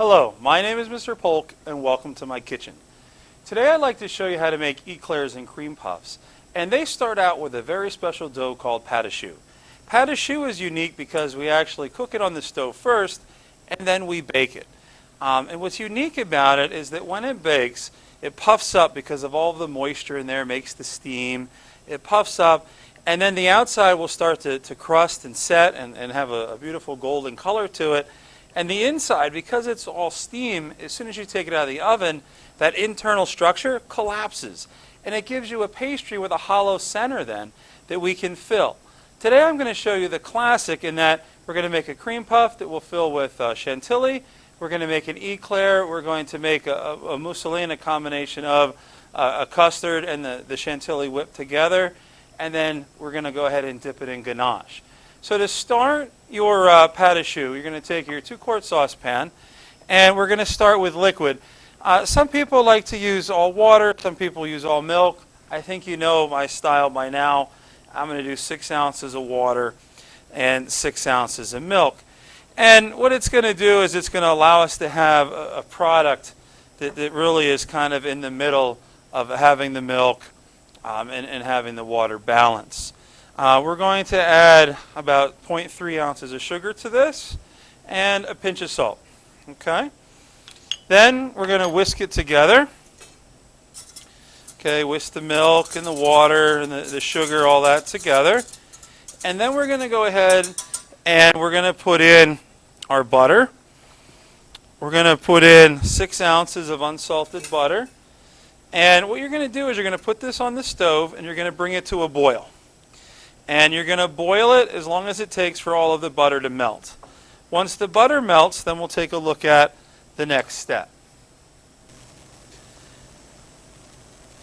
Hello, my name is Mr. Polk and welcome to my kitchen. Today I'd like to show you how to make eclairs and cream puffs. And they start out with a very special dough called pate choux. Pate choux is unique because we actually cook it on the stove first and then we bake it. And what's unique about it is that when it bakes, it puffs up because of all the moisture in there, makes the steam. It puffs up and then the outside will start to crust and set and have a beautiful golden color to it. And the inside, because it's all steam, as soon as you take it out of the oven, that internal structure collapses. And it gives you a pastry with a hollow center then that we can fill. Today I'm going to show you the classic in that we're going to make a cream puff that we'll fill with chantilly. We're going to make an eclair. We're going to make a mousseline, a combination of a custard and the chantilly whipped together. And then we're going to go ahead and dip it in ganache. So to start your pate choux, you're going to take your 2-quart saucepan, and we're going to start with liquid. Some people like to use all water. Some people use all milk. I think you know my style by now. I'm going to do 6 ounces of water and 6 ounces of milk. And what it's going to do is it's going to allow us to have a product that really is kind of in the middle of having the milk and having the water balance. We're going to add about 0.3 ounces of sugar to this and a pinch of salt. Okay? Then we're going to whisk it together. Okay, whisk the milk and the water and the sugar, all that together. And then we're going to go ahead and we're going to put in our butter. We're going to put in 6 ounces of unsalted butter. And what you're going to do is you're going to put this on the stove and you're going to bring it to a boil. And you're going to boil it as long as it takes for all of the butter to melt. Once the butter melts, then we'll take a look at the next step.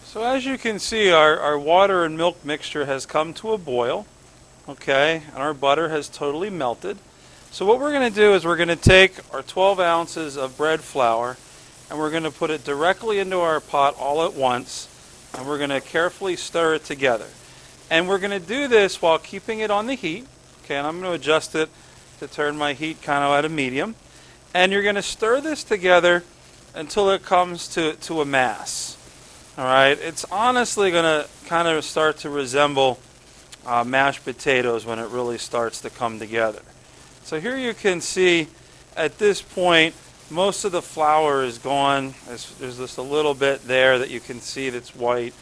So as you can see, our water and milk mixture has come to a boil. Okay, and our butter has totally melted. So what we're going to do is we're going to take our 12 ounces of bread flour and we're going to put it directly into our pot all at once. And we're going to carefully stir it together. And we're going to do this while keeping it on the heat. Okay, and I'm going to adjust it to turn my heat kind of at a medium. And you're going to stir this together until it comes to a mass. All right, it's honestly going to kind of start to resemble mashed potatoes when it really starts to come together. So here you can see at this point most of the flour is gone. There's just a little bit there that you can see that's white.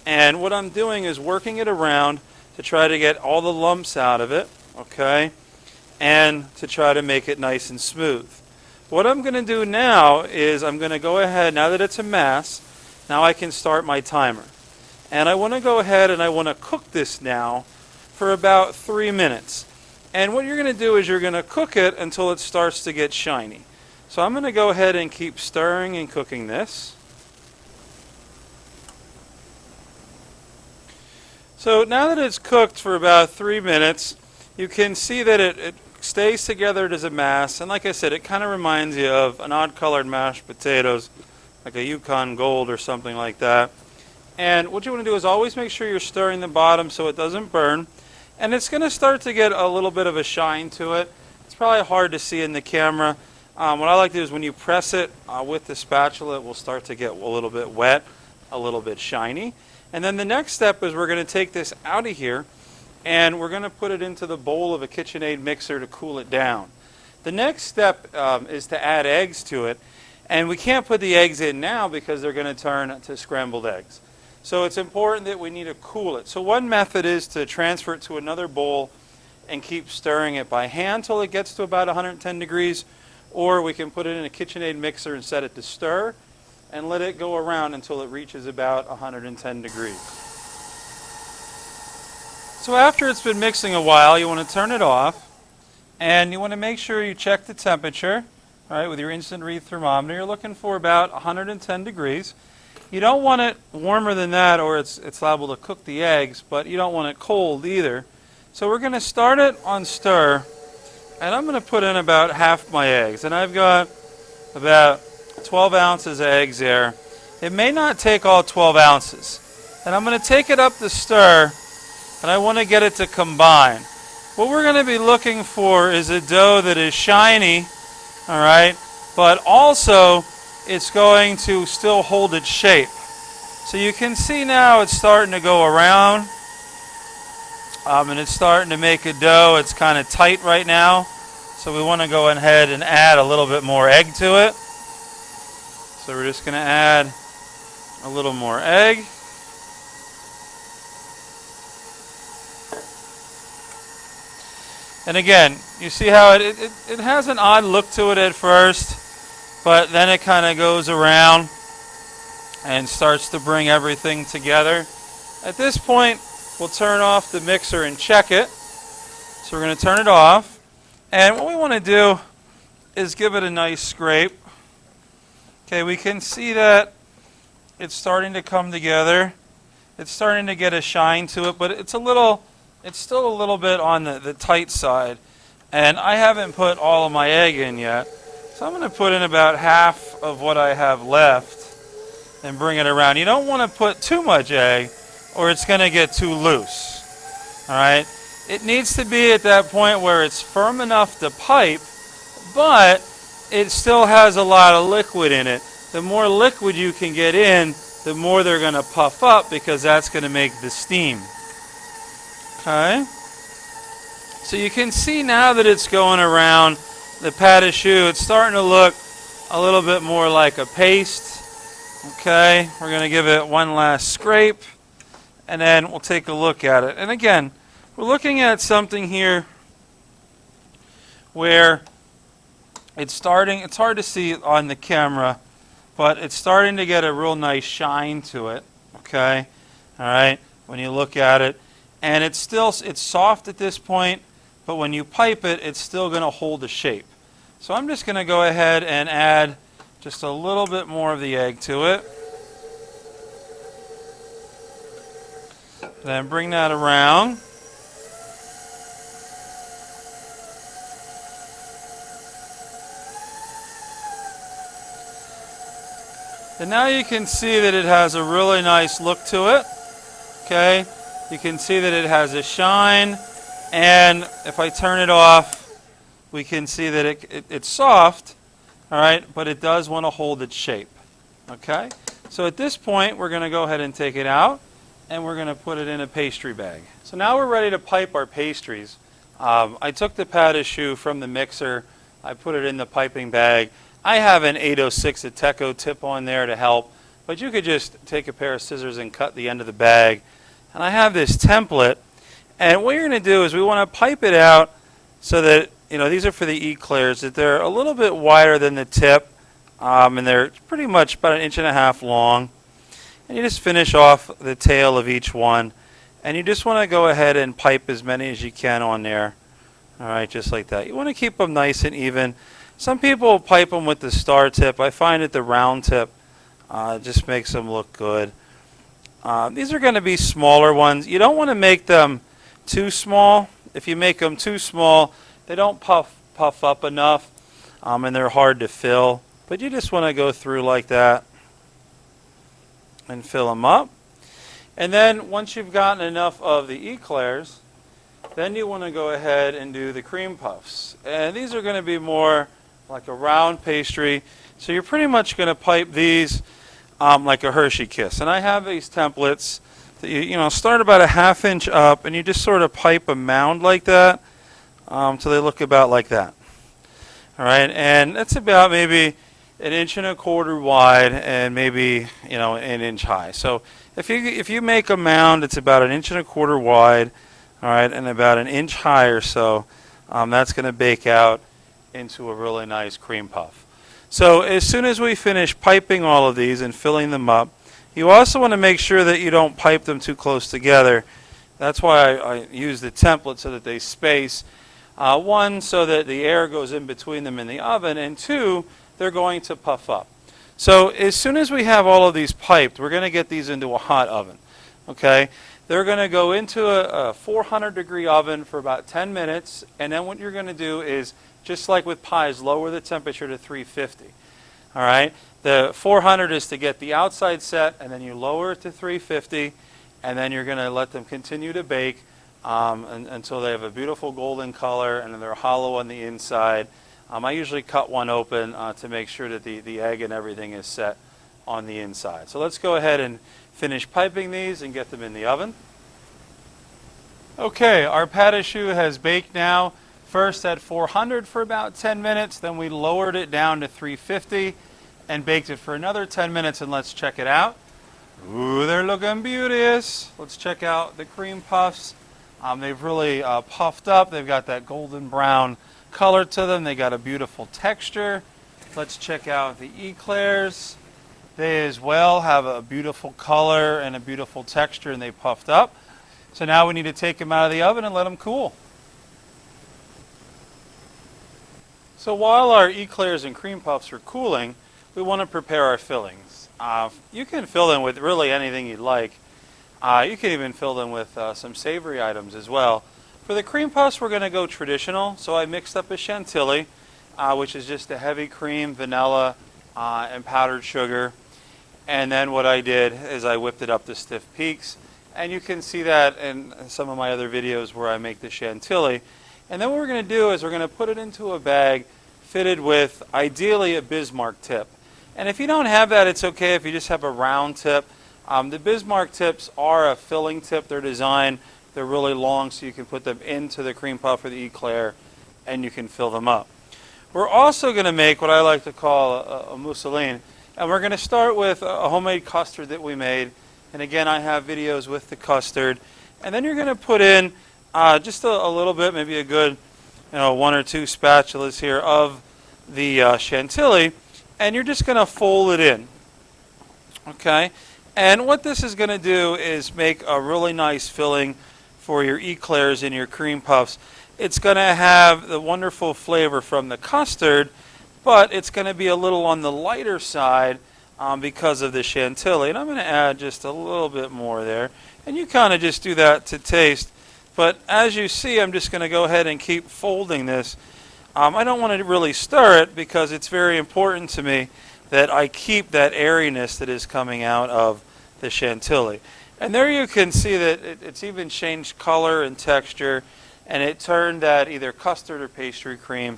And what I'm doing is working it around to try to get all the lumps out of it, okay, and to try to make it nice and smooth. What I'm going to do now is I'm going to go ahead, now that it's a mass, now I can start my timer. And I want to go ahead and I want to cook this now for about 3 minutes. And what you're going to do is you're going to cook it until it starts to get shiny. So I'm going to go ahead and keep stirring and cooking this. So now that it's cooked for about 3 minutes, you can see that it stays together as a mass. And like I said, it kind of reminds you of an odd-colored mashed potatoes, like a Yukon Gold or something like that. And what you want to do is always make sure you're stirring the bottom so it doesn't burn. And it's going to start to get a little bit of a shine to it. It's probably hard to see in the camera. What I like to do is when you press it with the spatula, it will start to get a little bit wet, a little bit shiny. And then the next step is we're going to take this out of here and we're going to put it into the bowl of a KitchenAid mixer to cool it down. The next step is to add eggs to it. And we can't put the eggs in now because they're going to turn to scrambled eggs. So it's important that we need to cool it. So one method is to transfer it to another bowl and keep stirring it by hand till it gets to about 110 degrees. Or we can put it in a KitchenAid mixer and set it to stir and let it go around until it reaches about 110 degrees. So after it's been mixing a while, you want to turn it off and you want to make sure you check the temperature, all right, with your instant read thermometer. You're looking for about 110 degrees. You don't want it warmer than that or it's liable to cook the eggs, but you don't want it cold either. So we're going to start it on stir and I'm going to put in about half my eggs. And I've got about 12 ounces of eggs there. It may not take all 12 ounces. And I'm going to take it up the stir and I want to get it to combine. What we're going to be looking for is a dough that is shiny, all right, but also it's going to still hold its shape. So you can see now it's starting to go around, and it's starting to make a dough. It's kind of tight right now, so we want to go ahead and add a little bit more egg to it. So we're just going to add a little more egg. And again, you see how it has an odd look to it at first, but then it kind of goes around and starts to bring everything together. At this point, we'll turn off the mixer and check it. So we're going to turn it off. And what we want to do is give it a nice scrape. Okay, we can see that it's starting to come together. It's starting to get a shine to it, but it's still a little bit on the tight side. And I haven't put all of my egg in yet. So I'm going to put in about half of what I have left and bring it around. You don't want to put too much egg or it's going to get too loose. All right? It needs to be at that point where it's firm enough to pipe, but it still has a lot of liquid in it. The more liquid you can get in, the more they're going to puff up, because that's going to make the steam. Okay? So you can see now that it's going around the pate choux, it's starting to look a little bit more like a paste. Okay, we're going to give it one last scrape, and then we'll take a look at it. And again, we're looking at something here where it's hard to see on the camera, but it's starting to get a real nice shine to it. Okay, all right, when you look at it. And it's soft at this point, but when you pipe it, it's still going to hold the shape. So I'm just going to go ahead and add just a little bit more of the egg to it. Then bring that around. And now you can see that it has a really nice look to it. Okay, you can see that it has a shine, and if I turn it off, we can see that it's soft, all right, but it does want to hold its shape. Okay, so at this point, we're going to go ahead and take it out, and we're going to put it in a pastry bag. So now we're ready to pipe our pastries. I took the pate choux from the mixer. I put it in the piping bag. I have an 806 Ateco tip on there to help, but you could just take a pair of scissors and cut the end of the bag. And I have this template, and what you're going to do is we want to pipe it out so that, these are for the Eclairs, that they're a little bit wider than the tip, and they're pretty much about 1.5 inches long. And you just finish off the tail of each one, and you just want to go ahead and pipe as many as you can on there. All right, just like that. You want to keep them nice and even. Some people pipe them with the star tip. I find that the round tip just makes them look good. These are going to be smaller ones. You don't want to make them too small. If you make them too small, they don't puff up enough, and they're hard to fill. But you just want to go through like that and fill them up. And then once you've gotten enough of the Eclairs, then you want to go ahead and do the cream puffs. And these are going to be more like a round pastry. So you're pretty much going to pipe these like a Hershey Kiss. And I have these templates that you start about 1/2 inch up, and you just sort of pipe a mound like that, so they look about like that. All right, and that's about maybe 1.25 inches wide and maybe 1 inch high. So if you make a mound, it's about 1.25 inches wide, all right, and about 1 inch high or so. That's going to bake out into a really nice cream puff. So as soon as we finish piping all of these and filling them up, you also want to make sure that you don't pipe them too close together. That's why I use the template so that they space. One, so that the air goes in between them in the oven, and two, they're going to puff up. So as soon as we have all of these piped, we're going to get these into a hot oven. Okay? They're going to go into a 400-degree oven for about 10 minutes, and then what you're going to do is, just like with pies, lower the temperature to 350. All right? The 400 is to get the outside set, and then you lower it to 350, and then you're going to let them continue to bake until they have a beautiful golden color, and then they're hollow on the inside. I usually cut one open to make sure that the egg and everything is set on the inside. So let's go ahead and finish piping these and get them in the oven. Okay, our pate choux has baked now, first at 400 for about 10 minutes, then we lowered it down to 350 and baked it for another 10 minutes, and let's check it out. Ooh, they're looking beauteous. Let's check out the cream puffs. They've really puffed up. They've got that golden brown color to them. They got a beautiful texture. Let's check out the eclairs. They as well have a beautiful color and a beautiful texture, and they puffed up. So now we need to take them out of the oven and let them cool. So while our eclairs and cream puffs are cooling, we want to prepare our fillings. You can fill them with really anything you'd like. You can even fill them with some savory items as well. For the cream puffs, we're going to go traditional. So I mixed up a chantilly, which is just a heavy cream, vanilla, and powdered sugar. And then what I did is I whipped it up to stiff peaks. And you can see that in some of my other videos where I make the chantilly. And then what we're going to do is we're going to put it into a bag fitted with ideally a Bismarck tip. And if you don't have that, it's okay if you just have a round tip. The Bismarck tips are a filling tip. They're designed, they're really long, so you can put them into the cream puff or the eclair and you can fill them up. We're also going to make what I like to call a mousseline. And we're going to start with a homemade custard that we made. And again, I have videos with the custard. And then you're going to put in just a little bit, maybe a good 1 or 2 spatulas here of the chantilly. And you're just going to fold it in. Okay? And what this is going to do is make a really nice filling for your eclairs and your cream puffs. It's going to have the wonderful flavor from the custard, but it's going to be a little on the lighter side because of the chantilly. And I'm going to add just a little bit more there. And you kind of just do that to taste. But as you see, I'm just going to go ahead and keep folding this. I don't want to really stir it because it's very important to me that I keep that airiness that is coming out of the chantilly. And there you can see that it's even changed color and texture, and it turned that either custard or pastry cream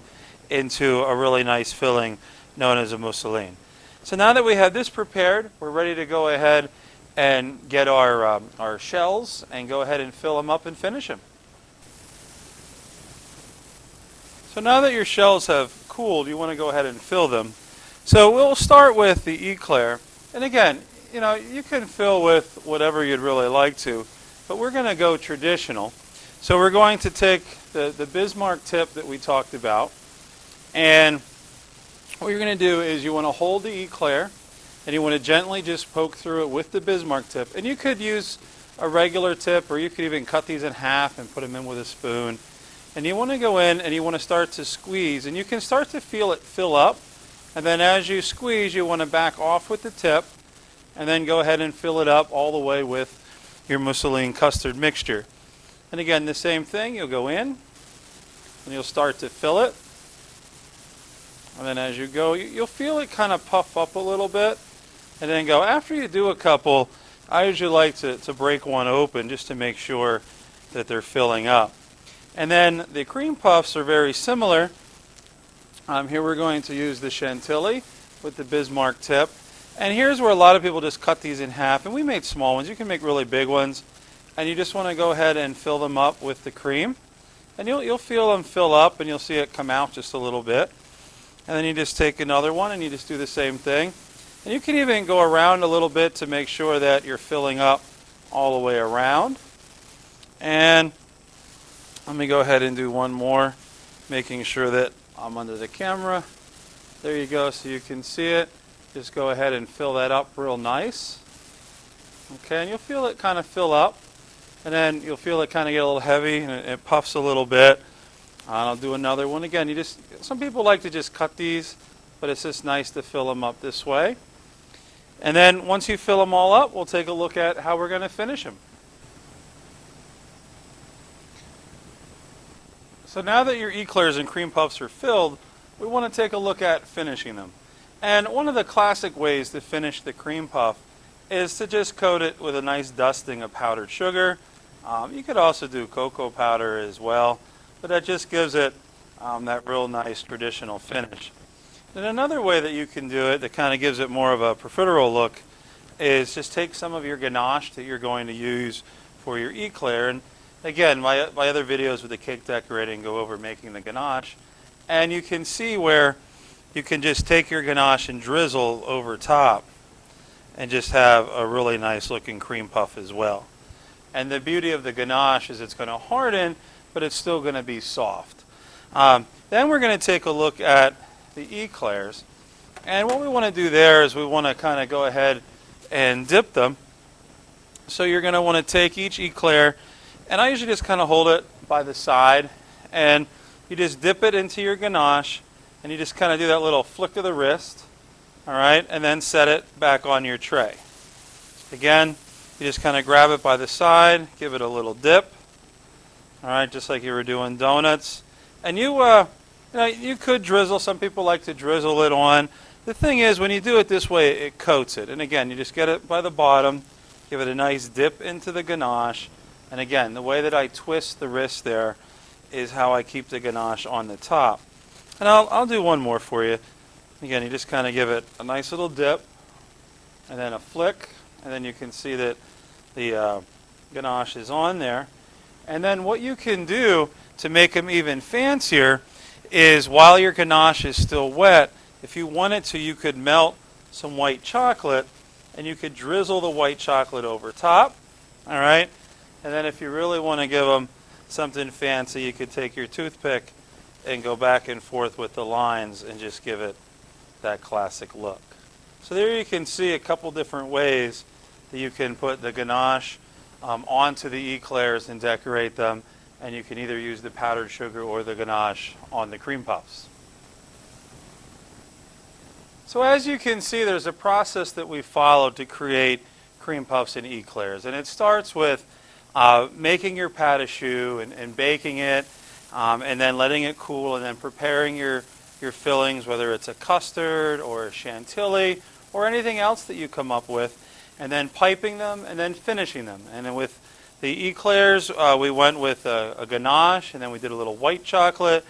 into a really nice filling known as a mousseline. So now that we have this prepared, we're ready to go ahead and get our shells and go ahead and fill them up and finish them. So now that your shells have cooled, you want to go ahead and fill them. So we'll start with the eclair. And again, you can fill with whatever you'd really like to, but we're going to go traditional. So we're going to take the Bismarck tip that we talked about, and what you're going to do is you want to hold the eclair, and you want to gently just poke through it with the Bismarck tip. And you could use a regular tip, or you could even cut these in half and put them in with a spoon. And you want to go in and you want to start to squeeze, and you can start to feel it fill up. And then as you squeeze, you want to back off with the tip and then go ahead and fill it up all the way with your mousseline custard mixture. And again, the same thing, you'll go in and you'll start to fill it. And then as you go, you'll feel it kind of puff up a little bit. And then go, after you do a couple, I usually like to break one open just to make sure that they're filling up. And then the cream puffs are very similar. Here we're going to use the chantilly with the Bismarck tip. And here's where a lot of people just cut these in half. And we made small ones. You can make really big ones. And you just want to go ahead and fill them up with the cream. And you'll feel them fill up, and you'll see it come out just a little bit. And then you just take another one and you just do the same thing. And you can even go around a little bit to make sure that you're filling up all the way around. And let me go ahead and do one more, making sure that I'm under the camera. There you go, so you can see it. Just go ahead and fill that up real nice. Okay, and you'll feel it kind of fill up. And then you'll feel it kind of get a little heavy, and it puffs a little bit. And I'll do another one. Again, some people like to just cut these, but it's just nice to fill them up this way. And then once you fill them all up, we'll take a look at how we're going to finish them. So now that your eclairs and cream puffs are filled, we want to take a look at finishing them. And one of the classic ways to finish the cream puff is to just coat it with a nice dusting of powdered sugar. You could also do cocoa powder as well, but that just gives it that real nice traditional finish. And another way that you can do it that kind of gives it more of a profiterole look is just take some of your ganache that you're going to use for your eclair. And again, my other videos with the cake decorating go over making the ganache. And you can see where you can just take your ganache and drizzle over top and just have a really nice looking cream puff as well. And the beauty of the ganache is it's going to harden, but it's still going to be soft. Then we're going to take a look at the eclairs. And what we want to do there is we want to kind of go ahead and dip them. So you're going to want to take each eclair, and I usually just kind of hold it by the side, and you just dip it into your ganache, and you just kind of do that little flick of the wrist, all right, and then set it back on your tray. Again, you just kind of grab it by the side, give it a little dip, all right, just like you were doing donuts. And you could drizzle. Some people like to drizzle it on. The thing is, when you do it this way, it coats it. And again, you just get it by the bottom, give it a nice dip into the ganache. And again, the way that I twist the wrist there is how I keep the ganache on the top. And I'll do one more for you. Again, you just kind of give it a nice little dip, and then a flick, and then you can see that the ganache is on there. And then what you can do to make them even fancier is while your ganache is still wet, if you wanted to, you could melt some white chocolate and you could drizzle the white chocolate over top. All right? And then if you really want to give them something fancy, you could take your toothpick and go back and forth with the lines and just give it that classic look. So there you can see a couple different ways that you can put the ganache onto the eclairs and decorate them. And you can either use the powdered sugar or the ganache on the cream puffs. So as you can see, there's a process that we followed to create cream puffs and eclairs. And it starts with making your pâte à choux and baking it, and then letting it cool, and then preparing your fillings, whether it's a custard or a chantilly or anything else that you come up with, and then piping them and then finishing them. And then with the eclairs, we went with a ganache, and then we did a little white chocolate,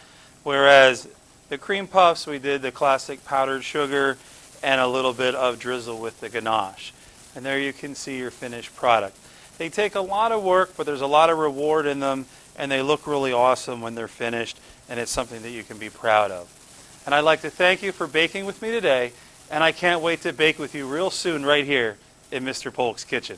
whereas the cream puffs, we did the classic powdered sugar and a little bit of drizzle with the ganache. And there you can see your finished product. They take a lot of work, but there's a lot of reward in them, and they look really awesome when they're finished, and it's something that you can be proud of. And I'd like to thank you for baking with me today, and I can't wait to bake with you real soon right here in Mr. Polk's kitchen.